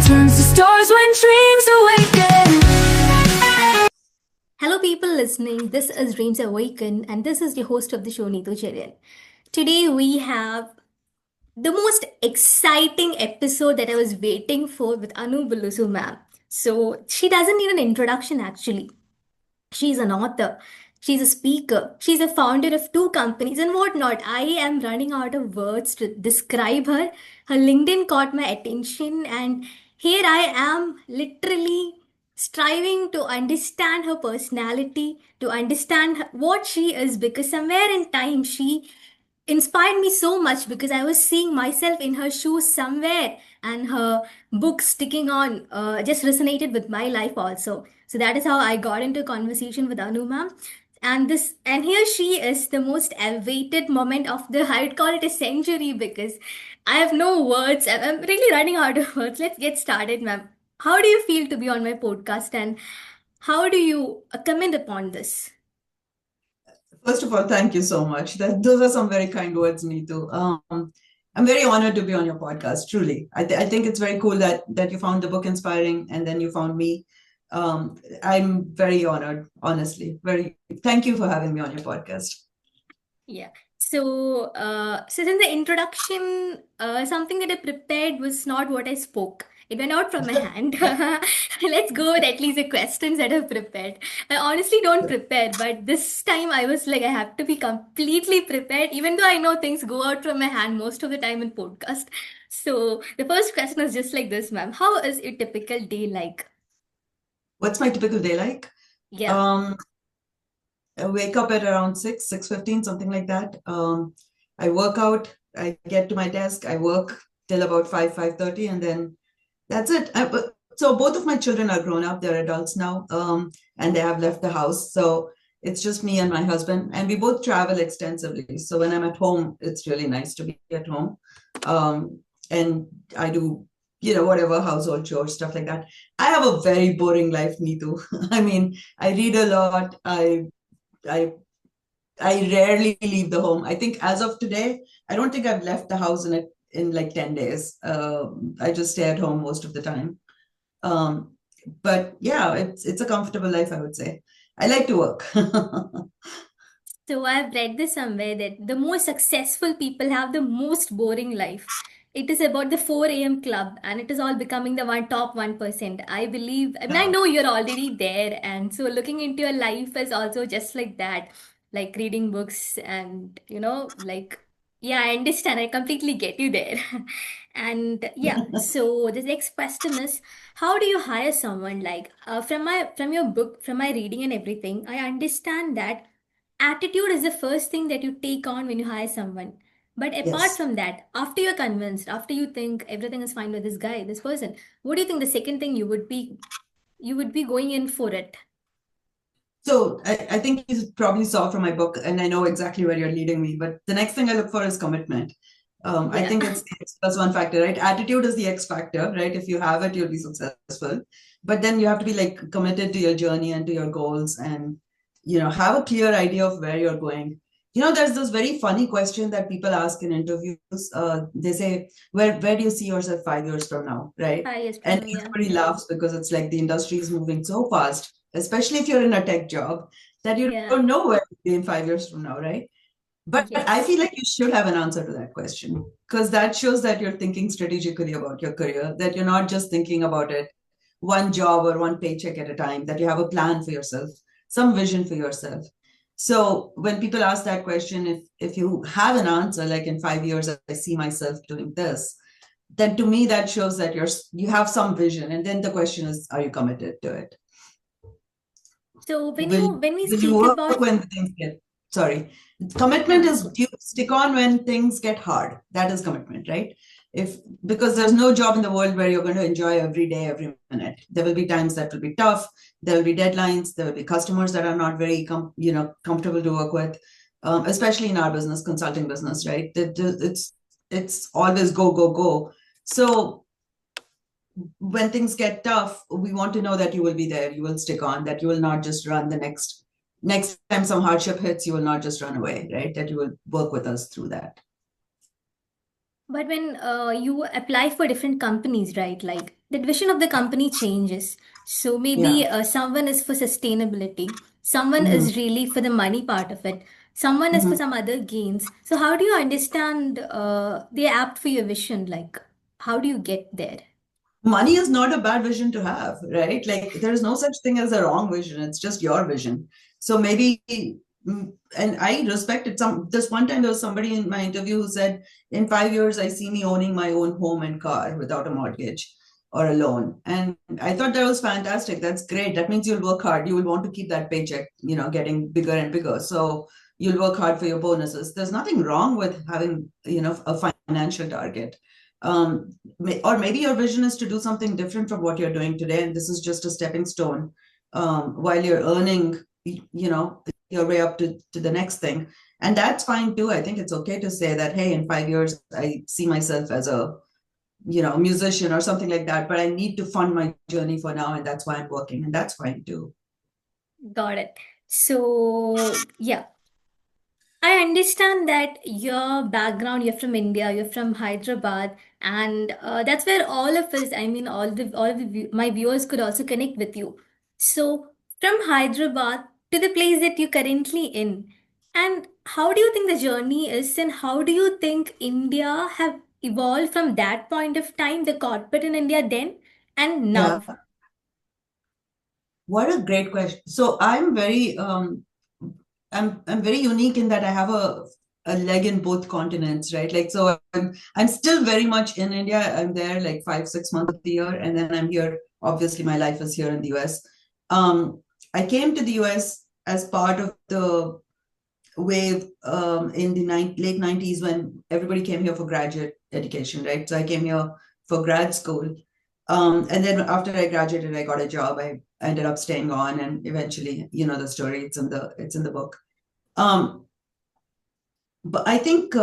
turns to stars when dreams awaken. Hello, people listening. This is Dreams Awaken, and this is the host of the show, Neetu Cherian. Today, we have the most exciting episode that I was waiting for with Anu Bulusu ma'am. So, she doesn't need an introduction actually. She's an author. She's a speaker. She's a founder of two companies and whatnot. I am running out of words to describe her. Her LinkedIn caught my attention, and here I am literally striving to understand her personality, to understand what she is, because somewhere in time she inspired me so much because I was seeing myself in her shoes somewhere, and her book sticking on just resonated with my life also. So that is how I got into conversation with Anu ma'am. And here she is, the most awaited moment of the, I would call it a century, because I have no words. I'm really running out of words. Let's get started, ma'am. How do you feel to be on my podcast, and how do you comment upon this? First of all, thank you so much. Those are some very kind words, Neetu. I'm very honored to be on your podcast, truly. I think it's very cool that you found the book inspiring and then you found me. I'm very honored, honestly. Thank you for having me on your podcast. Yeah. So in the introduction, something that I prepared was not what I spoke. It went out from my hand. Let's go with at least the questions that I've prepared. I honestly don't prepare, but this time I was like, I have to be completely prepared, even though I know things go out from my hand most of the time in podcast. So the first question is just like this, ma'am. How is a typical day like? What's my typical day like? Yeah. Um, I wake up at around 6:15, something like that. I work out, I get to my desk, I work till about 5:30, and then that's it. So both of my children are grown up, they're adults now, and they have left the house. So it's just me and my husband, and we both travel extensively. So when I'm at home, it's really nice to be at home. And I do, whatever household chores, stuff like that. I have a very boring life, Neetu. I mean, I read a lot. I I rarely leave the home. I think as of today, I don't think I've left the house in like 10 days. I just stay at home most of the time. Um, but yeah, it's a comfortable life, I would say. I like to work. So I've read this somewhere that the most successful people have the most boring life. It is about the 4 a.m. club, and it is all becoming the one top 1%. I believe, I mean, I Yeah. know you're already there, and so looking into your life is also just like that, like reading books and, like, yeah, I understand. I completely get you there. And yeah, so the next question is, how do you hire someone? Like, from your book, from my reading and everything, I understand that attitude is the first thing that you take on when you hire someone. But apart Yes. from that, after you're convinced, after you think everything is fine with this guy, this person, what do you think the second thing you would be going in for it? So I think you probably saw from my book, and I know exactly where you're leading me, but the next thing I look for is commitment. I Yeah. think it's the X plus one factor, right? Attitude is the X factor, right? If you have it, you'll be successful. But then you have to be like committed to your journey and to your goals and, have a clear idea of where you're going. There's this very funny question that people ask in interviews. They say, where do you see yourself 5 years from now, right? 5 years from And now, yeah. everybody laughs because it's like the industry is moving so fast, especially if you're in a tech job, that you Yeah. don't know where you'll be in 5 years from now, right? But I Yes. feel like you should have an answer to that question because that shows that you're thinking strategically about your career, that you're not just thinking about it one job or one paycheck at a time, that you have a plan for yourself, some vision for yourself. So when people ask that question, if you have an answer, like in 5 years, I see myself doing this, then to me that shows that you have some vision. And then the question is, are you committed to it? So Will when we will you speak work about, when things get sorry? Commitment no, is you stick on when things get hard. That is commitment, right? If because there's no job in the world where you're going to enjoy every day, every minute. There will be times that will be tough. There will be deadlines. There will be customers that are not very comfortable to work with, especially in our business, consulting business, right? It's always go go go. So when things get tough, we want to know that you will be there, you will stick on, that you will not just run the next time some hardship hits, you will not just run away, right? That you will work with us through that. But when you apply for different companies, right? Like the vision of the company changes. So Yeah. maybe someone is for sustainability, someone Hmm. is really for the money part of it, someone is for Hmm. some other gains. So how do you understand the apt for your vision? Like, how do you get there? Money is not a bad vision to have, right? Like there is no such thing as a wrong vision. It's just your vision. So maybe, and I respect it. This one time there was somebody in my interview who said, in 5 years, I see me owning my own home and car without a mortgage or a loan. And I thought that was fantastic. That's great. That means you'll work hard. You will want to keep that paycheck, getting bigger and bigger. So you'll work hard for your bonuses. There's nothing wrong with having, a financial target. Um, or maybe your vision is to do something different from what you're doing today, and this is just a stepping stone while you're earning, your way up to the next thing. And that's fine too. I think it's okay to say that, hey, in 5 years, I see myself as a, musician or something like that, but I need to fund my journey for now, and that's why I'm working, and that's fine too. Got it. So, yeah, I understand that your background, you're from India, you're from Hyderabad, and that's where all of us, I mean, my viewers could also connect with you. So, from Hyderabad to the place that you're currently in, and how do you think the journey is, and how do you think India have evolved from that point of time, the corporate in India then and Yeah. now? What a great question. So I'm very unique in that I have a leg in both continents, right? Like so I'm still very much in India. I'm there like 5, 6 months of the year, and then I'm here. Obviously, my life is here in the US. I came to the US as part of the wave in the late 90s when everybody came here for graduate education, right? So I came here for grad school. And then after I graduated, I got a job. I ended up staying on, and eventually, the story. It's in the book. Um, but I think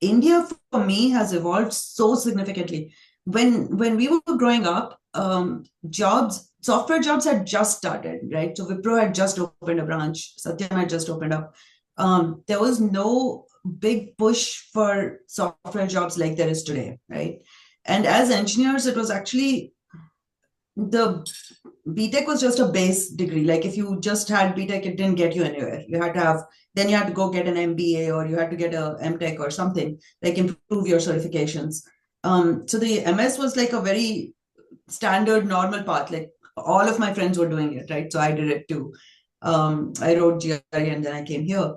India for me has evolved so significantly. When we were growing up, software jobs had just started, right? So Wipro had just opened a branch, Satyam had just opened up. There was no big push for software jobs like there is today, right? And as engineers, it was actually the BTech was just a base degree. Like if you just had BTech, it didn't get you anywhere. Then you had to go get an MBA or you had to get a MTech or something, like improve your certifications. So the MS was like a very standard, normal path. Like all of my friends were doing it, right? So I did it too. I wrote GRE and then I came here.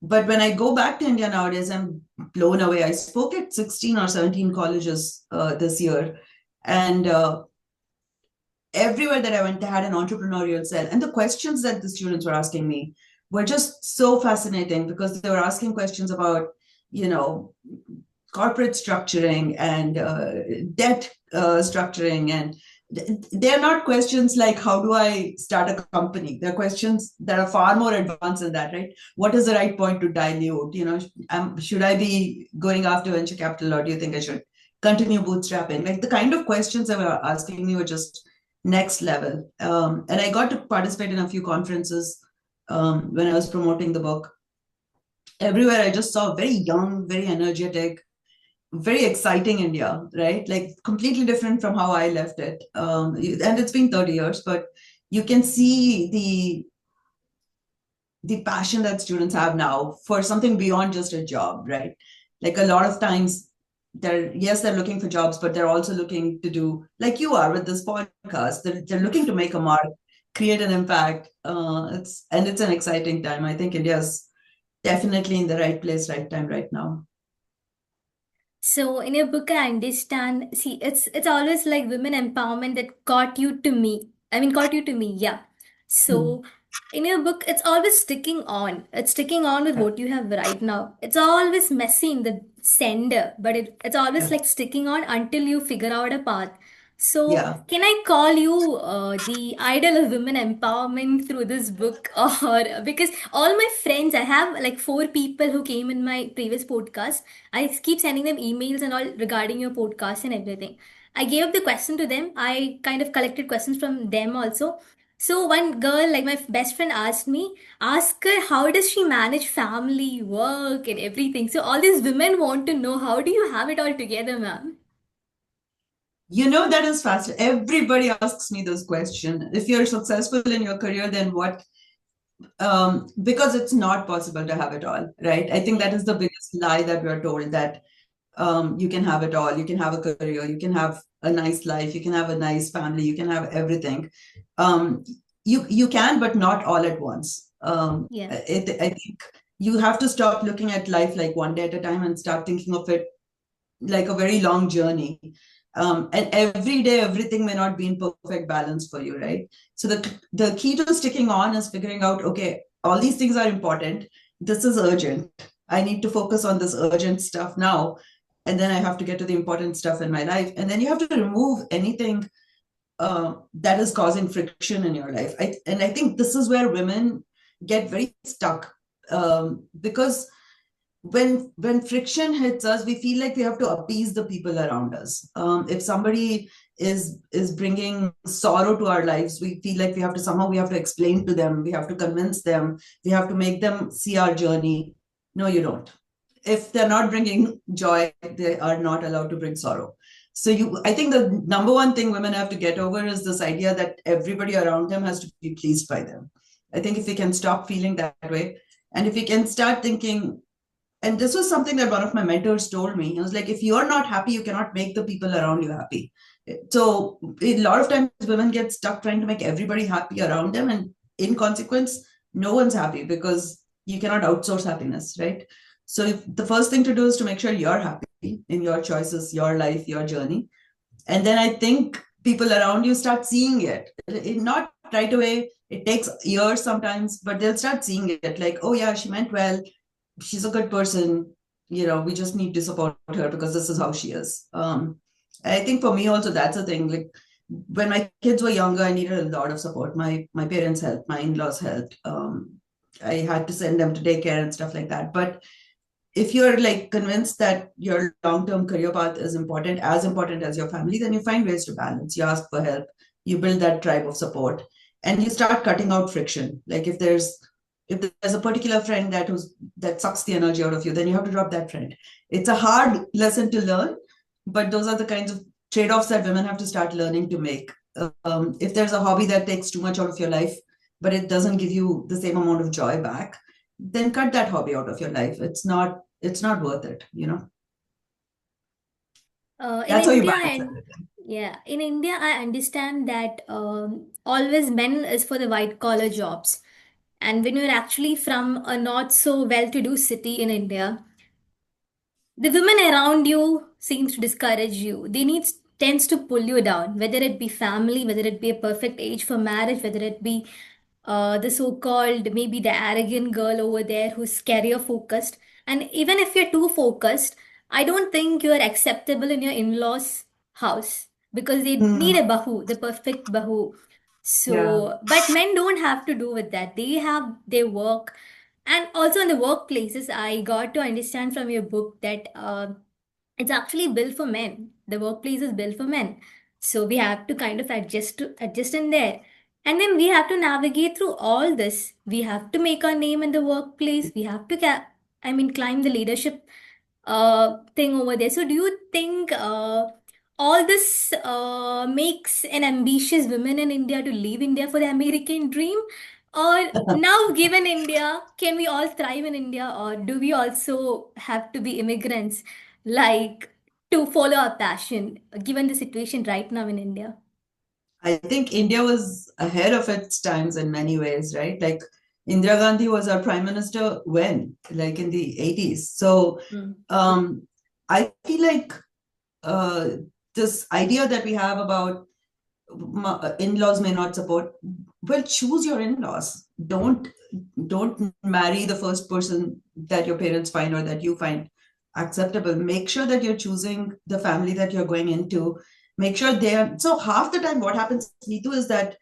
But when I go back to India nowadays, I'm blown away. I spoke at 16 or 17 colleges this year. And everywhere that I went, they had an entrepreneurial cell. And the questions that the students were asking me were just so fascinating because they were asking questions about, you know, corporate structuring and debt structuring. And they're not questions like, how do I start a company? They're questions that are far more advanced than that, right? What is the right point to dilute? Should I be going after venture capital or do you think I should continue bootstrapping? Like the kind of questions they were asking me were just next level. And I got to participate in a few conferences when I was promoting the book. Everywhere I just saw very young, very energetic, very exciting India, right? Like completely different from how I left it. And it's been 30 years, but you can see the passion that students have now for something beyond just a job, right? Like a lot of times they're looking for jobs, but they're also looking to do like you are with this podcast. They're looking to make a mark, create an impact. It's an exciting time. I think India's definitely in the right place, right time, right now. So in your book, I understand. See, it's always like women empowerment that got you to me. I mean, got you to me. Yeah. Hmm. So in your book, it's always sticking on. It's sticking on with what you have right now. It's always messy in the sender, but it's always Yeah. like sticking on until you figure out a path. So Yeah. can I call you the idol of women empowerment through this book, or because all my friends, I have like four people who came in my previous podcast. I keep sending them emails and all regarding your podcast and everything. I gave up the question to them. I kind of collected questions from them also. So one girl, like my best friend asked me, ask her how does she manage family, work, and everything. So all these women want to know how do you have it all together, ma'am? That is fascinating. Everybody asks me this question. If you're successful in your career, then what? Because it's not possible to have it all, right? I think that is the biggest lie that we're told, that you can have it all. You can have a career, you can have a nice life, you can have a nice family, you can have everything. Um, you can, but not all at once. Yeah. I think you have to stop looking at life like one day at a time and start thinking of it like a very long journey. And every day, everything may not be in perfect balance for you, right? So the key to sticking on is figuring out, okay, all these things are important. This is urgent. I need to focus on this urgent stuff now. And then I have to get to the important stuff in my life. And then you have to remove anything that is causing friction in your life. And I think this is where women get very stuck, because when friction hits us, we feel like we have to appease the people around us. If somebody is bringing sorrow to our lives, we feel like we have to explain to them, we have to convince them, we have to make them see our journey. No, you don't. If they're not bringing joy, they are not allowed to bring sorrow. So I think the number one thing women have to get over is this idea that everybody around them has to be pleased by them. I think if we can stop feeling that way, and if we can start thinking, and this was something that one of my mentors told me. He was like, if you're not happy, you cannot make the people around you happy. So a lot of times women get stuck trying to make everybody happy around them. And in consequence, no one's happy because you cannot outsource happiness, right? So the first thing to do is to make sure you're happy in your choices, your life, your journey. And then I think people around you start seeing it. Not right away. It takes years sometimes, but they'll start seeing it like, oh yeah, she meant well, she's a good person. We just need to support her because this is how she is. I think for me also, that's a thing. Like when my kids were younger, I needed a lot of support. My parents helped, my in-laws helped. I had to send them to daycare and stuff like that. But if you're like convinced that your long-term career path is as important as your family, then you find ways to balance. You ask for help, you build that tribe of support, and you start cutting out friction. Like if there's a particular friend that sucks the energy out of you, then you have to drop that friend. It's a hard lesson to learn, but those are the kinds of trade-offs that women have to start learning to make. If there's a hobby that takes too much out of your life, but it doesn't give you the same amount of joy back, then cut that hobby out of your life. It's not worth it. In That's how you India, balance and it. yeah, in India, I understand that always men is for the white collar jobs. And when you're actually from a not so well-to-do city in India, the women around you seems to discourage you. They need tends to pull you down, whether it be family, whether it be a perfect age for marriage, whether it be the so-called maybe the arrogant girl over there who's career focused. And even if you're too focused, I don't think you are acceptable in your in-laws' house because they need Hmm. a bahu, the perfect bahu. Yeah. So, but men don't have to do with that. They have their work, and also in the workplaces, I got to understand from your book that it's actually built for men. The workplace is built for men. So we have to kind of adjust in there. And then we have to navigate through all this. We have to make our name in the workplace. We have to climb the leadership thing over there. So do you think all this makes an ambitious woman in India to leave India for the American dream? Or now, given India, can we all thrive in India, or do we also have to be immigrants, like to follow our passion, given the situation right now in India? I think India was ahead of its times in many ways, right? Like Indira Gandhi was our prime minister when? Like in the 80s. So Hmm. um, I feel like uh, this idea that we have about in-laws may not support, well, choose your in-laws. Don't marry the first person that your parents find or that you find acceptable. Make sure that you're choosing the family that you're going into. Make sure they are. So half the time what happens, Neetu, is that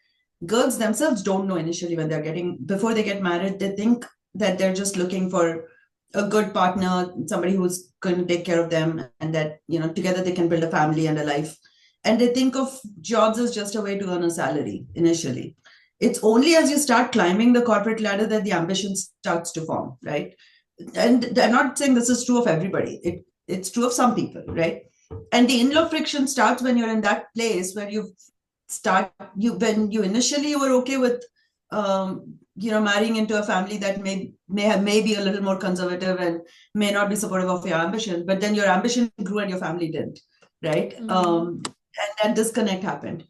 girls themselves don't know initially when before they get married, they think that they're just looking for a good partner, somebody who's going to take care of them, and that together they can build a family and a life. And they think of jobs as just a way to earn a salary initially. It's only as you start climbing the corporate ladder that the ambition starts to form, right? And I'm not saying this is true of everybody. It's true of some people, right? And the in-law friction starts when you're in that place where when you initially were okay with marrying into a family that may be a little more conservative and may not be supportive of your ambition, but then your ambition grew and your family didn't, right? And that disconnect happened.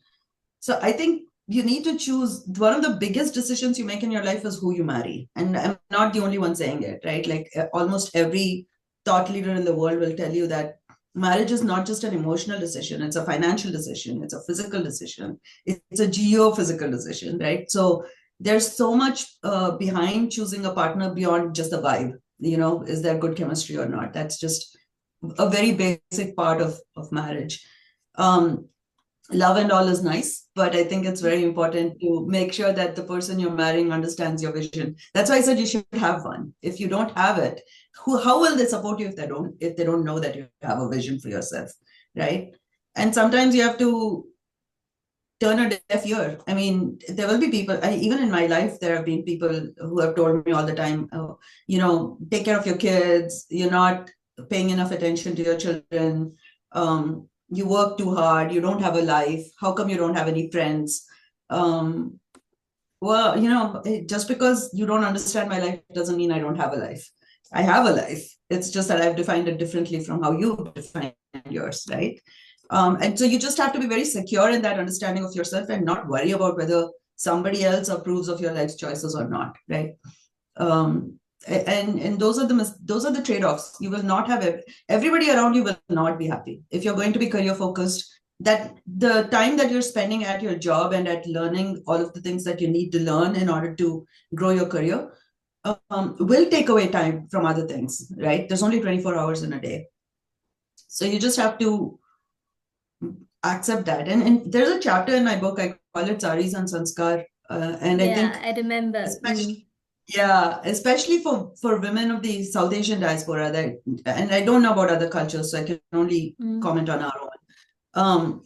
So I think you need to choose. One of the biggest decisions you make in your life is who you marry. And I'm not the only one saying it, right? Like almost every thought leader in the world will tell you that marriage is not just an emotional decision, it's a financial decision, it's a physical decision, it's a geophysical decision, right? So there's so much behind choosing a partner beyond just the vibe. Is there good chemistry or not? That's just a very basic part of marriage. Love and all is nice, but I think it's very important to make sure that the person you're marrying understands your vision. That's why I said you should have one. If you don't have it, how will they support you if they don't know that you have a vision for yourself, right? And sometimes you have to turn a deaf ear. I mean, there will be people, even in my life, there have been people who have told me all the time, oh, take care of your kids, you're not paying enough attention to your children. You work too hard, you don't have a life, how come you don't have any friends? Well, just because you don't understand my life doesn't mean I don't have a life. I have a life. It's just that I've defined it differently from how you define yours, right? And so you just have to be very secure in that understanding of yourself and not worry about whether somebody else approves of your life's choices or not, right? And those are the trade-offs. You will not have everybody around you will not be happy if you're going to be career focused. That the time that you're spending at your job and at learning all of the things that you need to learn in order to grow your career will take away time from other things, right? There's only 24 hours in a day, so you just have to accept that. And there's a chapter in my book, I call it Saris and Sanskar, and I think I remember. especially especially for women of the South Asian diaspora, and I don't know about other cultures, so I can only comment on our own.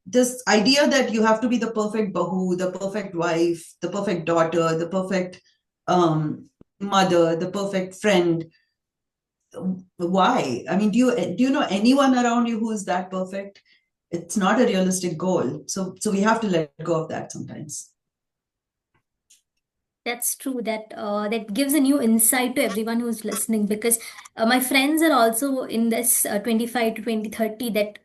This idea that you have to be the perfect bahu, the perfect wife, the perfect daughter, the perfect mother, the perfect friend. Why? I mean, do you know anyone around you who is that perfect? It's not a realistic goal. So we have to let go of that sometimes. That's true. That gives a new insight to everyone who's listening, because my friends are also in this 25 to 2030, that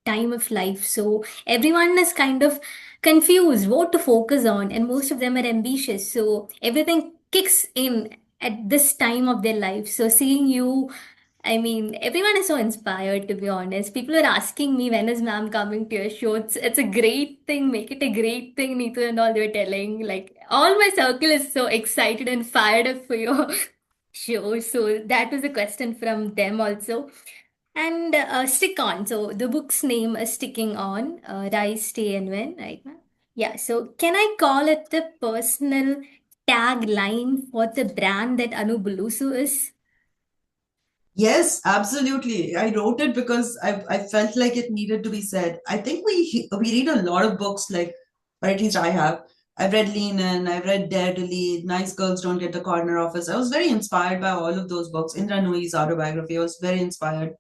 time of life. So everyone is kind of confused what to focus on, and most of them are ambitious. So everything kicks in at this time of their life. So seeing you, I mean, everyone is so inspired, to be honest. People are asking me, when is ma'am coming to your show? It's a great thing. Make it a great thing, Neetu and all they were telling. Like, all my circle is so excited and fired up for your show. So that was a question from them also. And stick on. So the book's name is Sticking On, Rise, Stay, and Win, right now? Yeah. So can I call it the personal tagline for the brand that Anu Bulusu is? Yes, absolutely. I wrote it because I felt like it needed to be said. I think we read a lot of books, like, or at least I have. I've read Lean In, I've read Dare to Lead, Nice Girls Don't Get the Corner Office. I was very inspired by all of those books. Indra Nooyi's autobiography, I was very inspired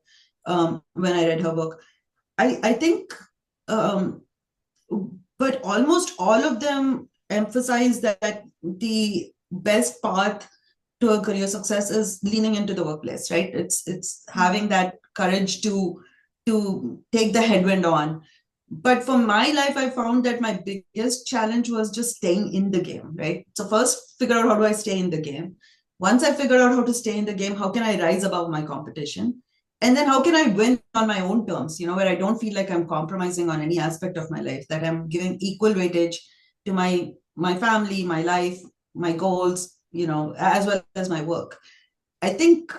when I read her book. I think, but almost all of them emphasize that the best path to a career success is leaning into the workplace, right? It's having that courage to take the headwind on. But for my life, I found that my biggest challenge was just staying in the game, right? So first, figure out how do I stay in the game. Once I figure out how to stay in the game, how can I rise above my competition? And then how can I win on my own terms, where I don't feel like I'm compromising on any aspect of my life, that I'm giving equal weightage to my family, my life, my goals, as well as my work. I think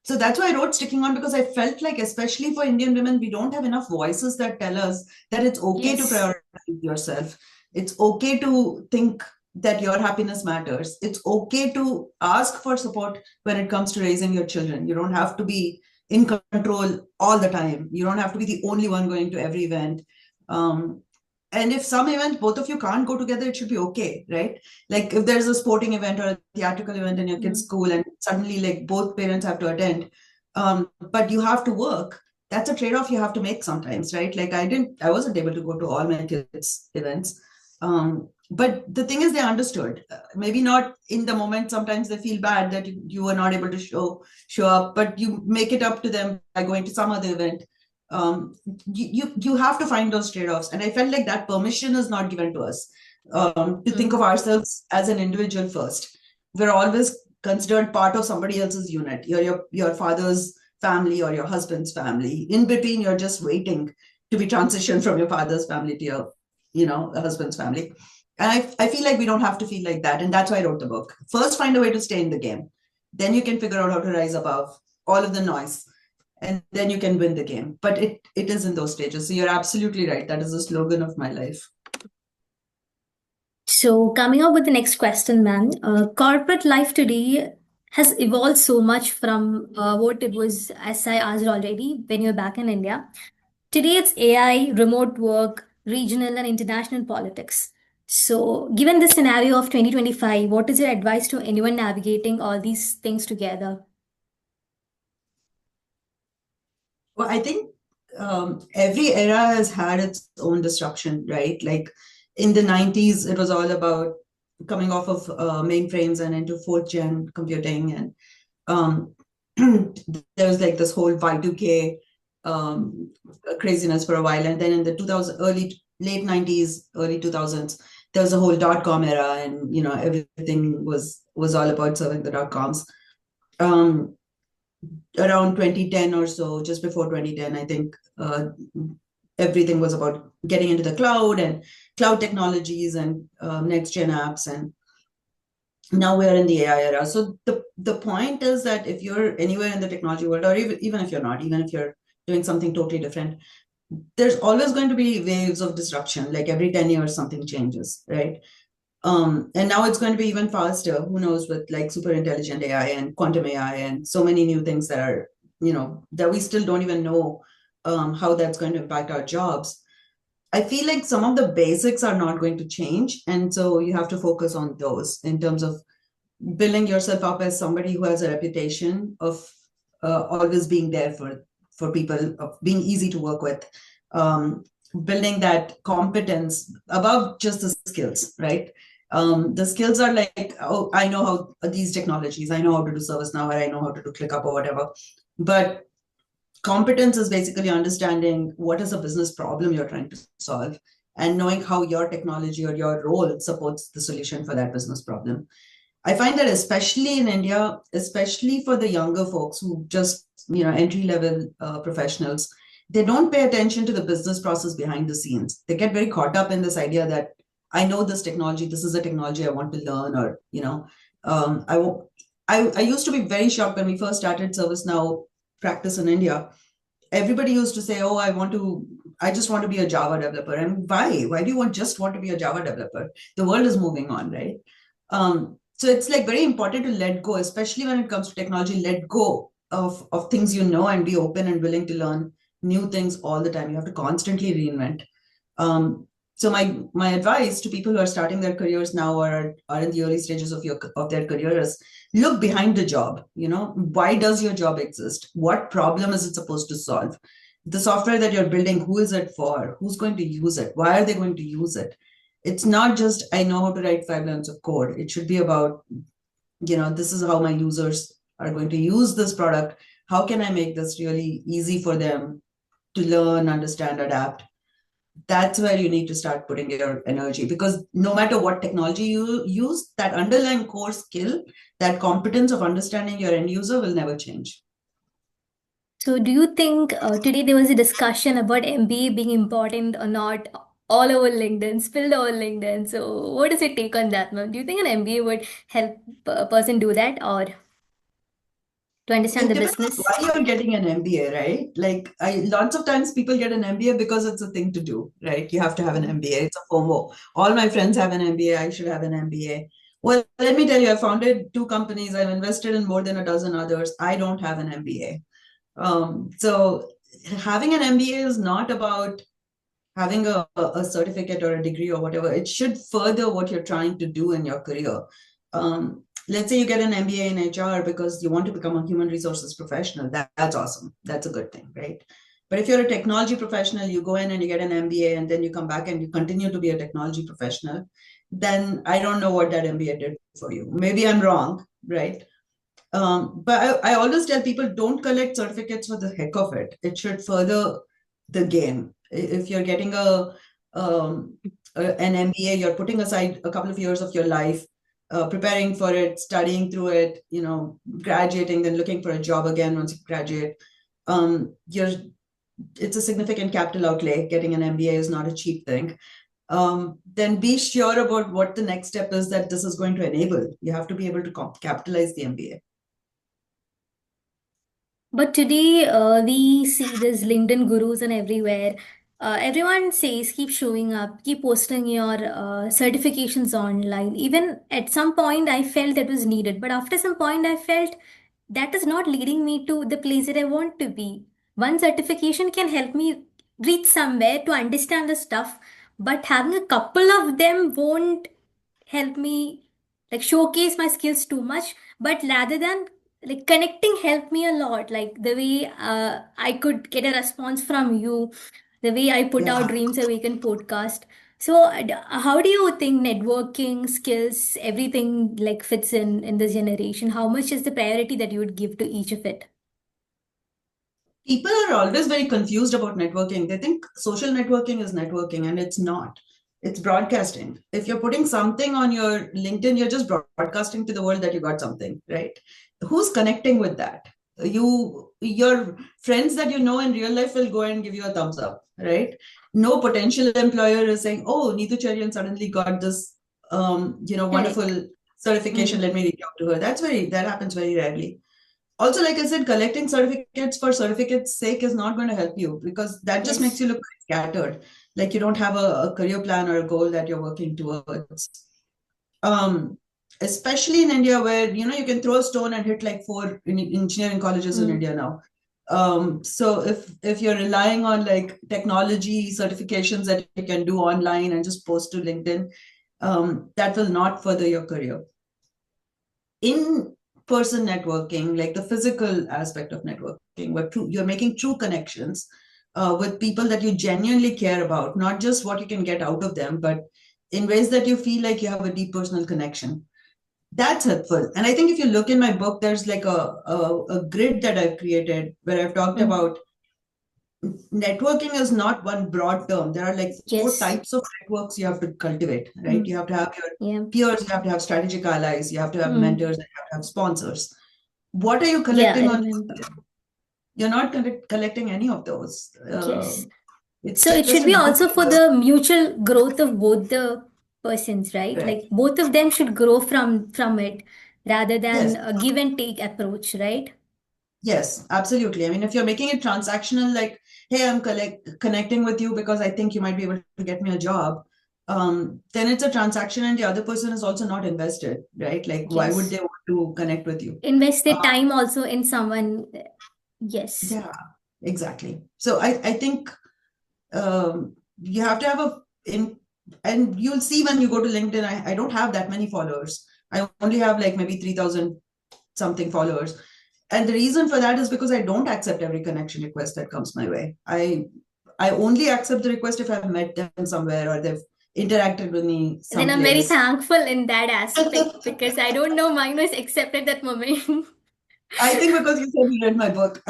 so that's why I wrote Sticking On, because I felt like, especially for Indian women, we don't have enough voices that tell us that it's okay to prioritize yourself. It's okay to think that your happiness matters. It's okay to ask for support when it comes to raising your children. You don't have to be in control all the time. You don't have to be the only one going to every event. And if some event both of you can't go together, it should be okay, right? Like if there's a sporting event or a theatrical event in your kid's school, and suddenly like both parents have to attend, but you have to work. That's a trade-off you have to make sometimes, right? Like I wasn't able to go to all my kids' events. But the thing is, they understood. Maybe not in the moment. Sometimes they feel bad that you were not able to show up, but you make it up to them by going to some other event. Um, you have to find those trade-offs, and I felt like that permission is not given to us, to think of ourselves as an individual first. We're always considered part of somebody else's unit. You're your father's family or your husband's family. In between, you're just waiting to be transitioned from your father's family to your, husband's family. And I feel like we don't have to feel like that. And that's why I wrote the book. First, find a way to stay in the game. Then you can figure out how to rise above all of the noise. And then you can win the game. But it is in those stages. So you're absolutely right. That is the slogan of my life. So, coming up with the next question, ma'am, corporate life today has evolved so much from what it was, as I asked already, when you're back in India. Today, it's AI, remote work, regional and international politics. So, given the scenario of 2025, what is your advice to anyone navigating all these things together? Well, I think every era has had its own disruption, right? Like in the 90s, it was all about coming off of mainframes and into fourth gen computing. And um, there was like this whole Y2K craziness for a while. And then in the late 90s, early 2000s, there was a whole dot-com era, and everything was all about serving the dot-coms. Around 2010 or so, just before 2010, I think everything was about getting into the cloud and cloud technologies and next gen apps. And now we're in the AI era. So the point is that if you're anywhere in the technology world, or even if you're not, even if you're doing something totally different, there's always going to be waves of disruption. Like every 10 years, something changes, right? And now it's going to be even faster. Who knows, with like super intelligent AI and quantum AI and so many new things that are, that we still don't even know how that's going to impact our jobs. I feel like some of the basics are not going to change. And so you have to focus on those in terms of building yourself up as somebody who has a reputation of always being there for people, of being easy to work with, building that competence above just the skills, right? The skills are like, oh, I know how these technologies, I know how to do ServiceNow, or I know how to do ClickUp or whatever. But competence is basically understanding what is a business problem you're trying to solve, and knowing how your technology or your role supports the solution for that business problem. I find that especially in India, especially for the younger folks who just, entry level professionals, they don't pay attention to the business process behind the scenes. They get very caught up in this idea that I know this technology, this is a technology I want to learn, or, I used to be very shocked when we first started ServiceNow practice in India. Everybody used to say, oh, I just want to be a Java developer. And why? Why do you just want to be a Java developer? The world is moving on, right? So it's like very important to let go, especially when it comes to technology, let go of things and be open and willing to learn new things all the time. You have to constantly reinvent. So my advice to people who are starting their careers now, or are in the early stages of their career, is look behind the job. Why does your job exist? What problem is it supposed to solve? The software that you're building, who is it for? Who's going to use it? Why are they going to use it? It's not just, I know how to write 5 lines of code. It should be about, this is how my users are going to use this product. How can I make this really easy for them to learn, understand, adapt? That's where you need to start putting your energy, because no matter what technology you use, that underlying core skill, that competence of understanding your end user will never change. So, do you think today there was a discussion about MBA being important or not? All over LinkedIn, spilled over LinkedIn. So, what does it take on that, ma'am? Do you think an MBA would help a person do that, or to understand It the depends business? why you're getting an MBA, right? Like lots of times people get an MBA because it's a thing to do, right? You have to have an MBA. It's a FOMO. All my friends have an MBA. I should have an MBA. Well, let me tell you, I founded 2 companies. I've invested in more than a dozen others. I don't have an MBA. So having an MBA is not about having a certificate or a degree or whatever, it should further what you're trying to do in your career. Let's say you get an MBA in HR because you want to become a human resources professional. That's awesome. That's a good thing, right? But if you're a technology professional, you go in and you get an MBA and then you come back and you continue to be a technology professional, then I don't know what that MBA did for you. Maybe I'm wrong, right? But I always tell people, don't collect certificates for the heck of it. It should further the game. If you're getting an MBA, you're putting aside a couple of years of your life, preparing for it, studying through it, graduating, then looking for a job again once you graduate. It's a significant capital outlay. Getting an MBA is not a cheap thing. Then be sure about what the next step is that this is going to enable. You have to be able to capitalize the MBA. But today, we see this LinkedIn gurus and everywhere. Everyone says keep showing up, keep posting your certifications online. Even at some point, I felt that was needed. But after some point, I felt that is not leading me to the place that I want to be. One certification can help me reach somewhere to understand the stuff, but having a couple of them won't help me like showcase my skills too much. But rather than like connecting helped me a lot, like the way I could get a response from you, the way I put out Yeah. Dreams Awaken podcast. So how do you think networking skills, everything like fits in this generation? How much is the priority that you would give to each of it? People are always very confused about networking. They think social networking is networking, and it's not. It's broadcasting. If you're putting something on your LinkedIn, you're just broadcasting to the world that you got something, right? Who's connecting with that? Your friends that you know in real life will go and give you a thumbs up, right? No potential employer is saying, "Oh, Neetu Cherian suddenly got this, Correct. wonderful certification. Let me reach out to her." That happens very rarely. Also, like I said, collecting certificates for certificates' sake is not going to help you because that just makes Yes. you look scattered. Like you don't have a career plan or a goal that you're working towards. Um, Especially in India, where you can throw a stone and hit like four engineering colleges in Mm. India now. So if you're relying on like technology certifications that you can do online and just post to LinkedIn, that will not further your career. In-person networking, like the physical aspect of networking, where you're making true connections with people that you genuinely care about, not just what you can get out of them, but in ways that you feel like you have a deep personal connection. That's helpful. And I think if you look in my book, there's like a grid that I've created where I've talked Mm. about networking is not one broad term. There are like four Yes. types of networks you have to cultivate, right? Mm. You have to have your Yeah. peers, you have to have strategic allies, you have to have Mm. mentors, and you have to have sponsors. What are you Yeah, I collecting on remember. LinkedIn? You're not collecting any of those. Yes. It's So it just should a be group also for of the mutual growth of both the persons, right? correct. Like both of them should grow from it rather Yes, than a give and take approach, right? yes, absolutely. I mean, if you're making it transactional, like, hey, I'm connecting with you because I think you might be able to get me a job, then it's a transaction and the other person is also not invested, right? Like, why would Yes. they want to connect with you? Invest their Uh, time also in someone. Yes. yeah, exactly. So I think you have to have and you'll see when you go to LinkedIn, I don't have that many followers. I only have like maybe 3,000 something followers. And the reason for that is because I don't accept every connection request that comes my way. I only accept the request if I've met them somewhere or they've interacted with me Then I'm very someplace. thankful in that aspect because I don't know mine was accepted that moment. I think because you said you read my book.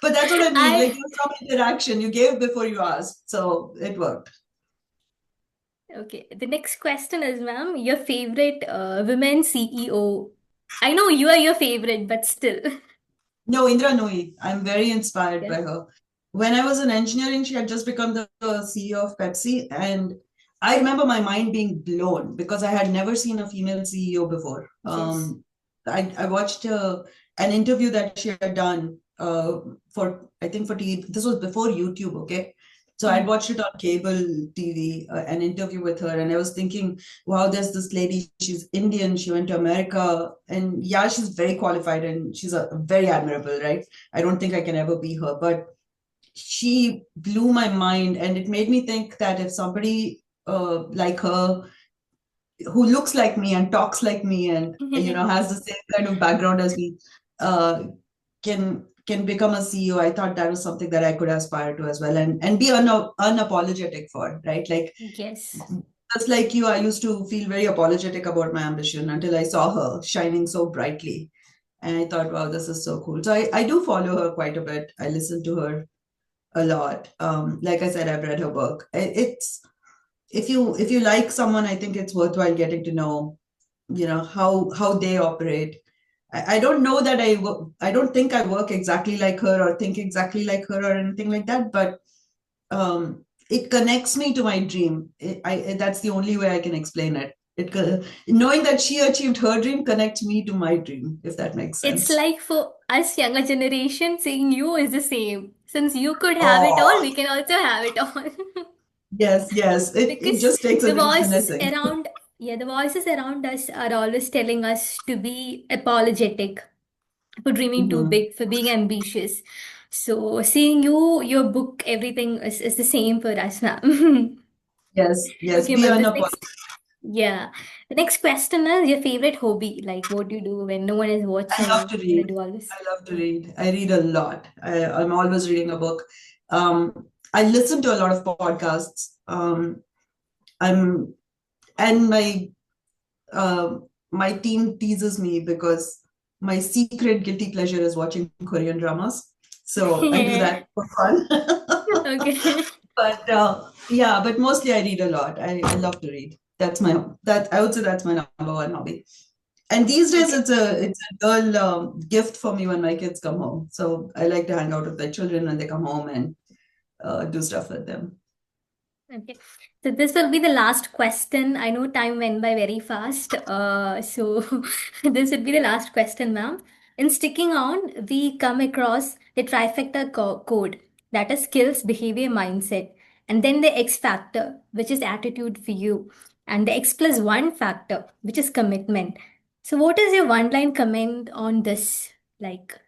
But that's what I mean. Like I there's some interaction. You gave before you asked. So it worked. Okay, the next question is, ma'am, your favorite women CEO. I know you are your favorite, but still. No, Indra Nooyi. I'm very inspired Yeah. by her. When I was in engineering, she had just become the CEO of Pepsi. And I remember my mind being blown because I had never seen a female CEO before. Yes. I watched an interview that she had done for, I think for TV. This was before YouTube, okay? So I'd Mm. watched it on cable TV, an interview with her. And I was thinking, wow, there's this lady, she's Indian, she went to America, and yeah, she's very qualified and she's very admirable, right? I don't think I can ever be her, but she blew my mind, and it made me think that if somebody like her, who looks like me and talks like me and has the same kind of background as me, uh, can become a CEO. I thought that was something that I could aspire to as well, and be unapologetic for, right? Like, Yes. just like you, I used to feel very apologetic about my ambition until I saw her shining so brightly. And I thought, wow, this is so cool. So I do follow her quite a bit. I listen to her a lot. Like I said, I've read her book. It's if you like someone, I think it's worthwhile getting to know, how they operate. I don't know that I don't think I work exactly like her or think exactly like her or anything like that, but it connects me to my dream. That's the only way I can explain it. Knowing that she achieved her dream connects me to my dream, if that makes It's sense. like for us younger generation, seeing you is the same. Since you could have it all, Oh, we can also have it all. yes, yes. It Because just takes a the little voices finessing. around, yeah, the voices around us are always telling us to be apologetic for dreaming too Mhm. big, for being ambitious. So seeing you, your book, everything is the same for us now. Yes, yes. Okay, Be ma'am. unapologetic. Yeah. The next question is your favorite hobby. Like, what do you do when no one is I love watching? to You read. do all this. I love to read. I read a lot. I'm always reading a book. I listen to a lot of podcasts. I'm and my team teases me because my secret guilty pleasure is watching Korean dramas. So I do that for fun. Okay. But yeah, but mostly I read a lot. I love to read. That I would say that's my number one hobby. And these days Okay. it's a girl gift for me when my kids come home. So I like to hang out with the children when they come home and do stuff with them. Okay. So this will be the last question. I know time went by very fast. So this would be the last question, ma'am. In sticking on, we come across the trifecta code, that is skills, behavior, mindset, and then the X factor, which is attitude for you, and the X plus one factor, which is commitment. So what is your one line comment on this? Like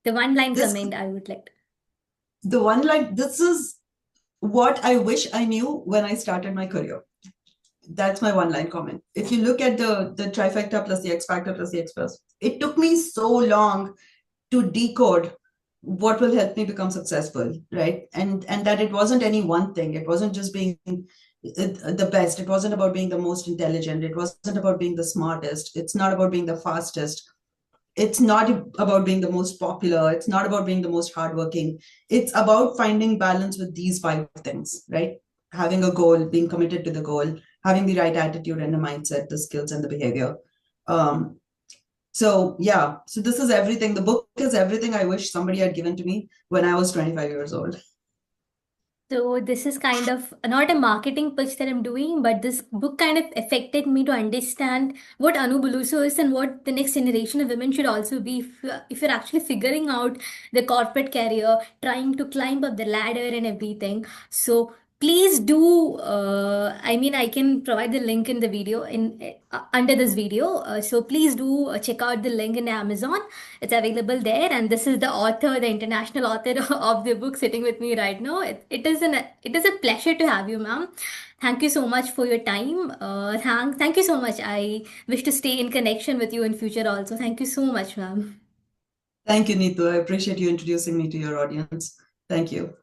the one line This comment I would like. the one like this is what I wish I knew when I started my career. That's my one line comment. If you look at the trifecta plus the X factor plus the X plus, it took me so long to decode what will help me become successful, right? And that it wasn't any one thing. It wasn't just being the best. It wasn't about being the most intelligent. It wasn't about being the smartest. It's not about being the fastest. It's not about being the most popular. It's not about being the most hardworking. It's about finding balance with these five things, right? Having a goal, being committed to the goal, having the right attitude and the mindset, the skills and the behavior. Um, so yeah, so this is everything. The book is everything I wish somebody had given to me when I was 25 years old. So this is kind of not a marketing pitch that I'm doing, but this book kind of affected me to understand what Anu Bulusu is and what the next generation of women should also be. If you're actually figuring out the corporate career, trying to climb up the ladder and everything. So please do. I mean, I can provide the link in the video in under this video. So please do check out the link in Amazon. It's available there, and this is the author, the international author of the book, sitting with me right now. It is a pleasure to have you, ma'am. Thank you so much for your time. Thank you so much. I wish to stay in connection with you in future also. Thank you so much, ma'am. Thank you, Neetu. I appreciate you introducing me to your audience. Thank you.